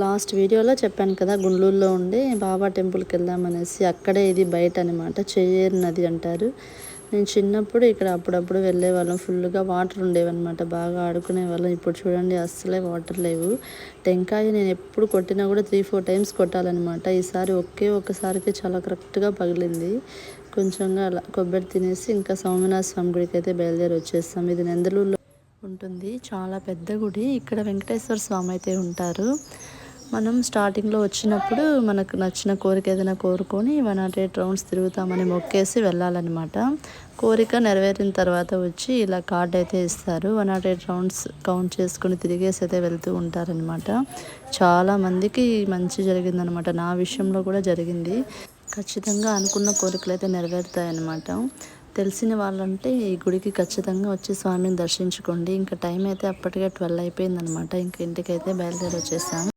Last వీడియోలో చెప్పాను కదా, గుండ్లూరులో ఉండే బాబా టెంపుల్కి వెళ్దామనేసి. అక్కడే ఇది బయట అనమాట, చెయ్యేరు నది అంటారు. నేను చిన్నప్పుడు ఇక్కడ అప్పుడప్పుడు వెళ్ళేవాళ్ళం. ఫుల్గా వాటర్ ఉండేవన్నమాట, బాగా ఆడుకునే వాళ్ళం. ఇప్పుడు చూడండి అస్సలే వాటర్ లేవు. టెంకాయ నేను ఎప్పుడు కొట్టినా కూడా 3-4 టైమ్స్ కొట్టాలన్నమాట. ఈసారి ఒక్కసారికి చాలా కరెక్ట్గా పగిలింది. కొంచెంగా అలా కొబ్బరి తినేసి ఇంకా సోమనాథ స్వామి గుడికి అయితే బయలుదేరి వచ్చేస్తాం. ఇది నెందలూరులో ఉంటుంది, చాలా పెద్ద గుడి. ఇక్కడ వెంకటేశ్వర స్వామి అయితే ఉంటారు. మనం స్టార్టింగ్లో వచ్చినప్పుడు మనకు నచ్చిన కోరిక ఏదైనా కోరుకొని 108 రౌండ్స్ తిరుగుతామని మొక్కేసి వెళ్ళాలన్నమాట. కోరిక నెరవేరిన తర్వాత వచ్చి ఇలా కార్డ్ అయితే ఇస్తారు. 108 రౌండ్స్ కౌంట్ చేసుకుని తిరిగేసి అయితే వెళ్తూ ఉంటారనమాట. చాలామందికి మంచి జరిగిందనమాట. నా విషయంలో కూడా జరిగింది. ఖచ్చితంగా అనుకున్న కోరికలు అయితే నెరవేరుతాయన్నమాట. తెలిసిన వాళ్ళంటే ఈ గుడికి ఖచ్చితంగా వచ్చి స్వామిని దర్శించుకోండి. ఇంకా టైం అయితే అప్పటికే 12 అయిపోయిందనమాట. ఇంక ఇంటికైతే బయలుదేరి వచ్చేసాము.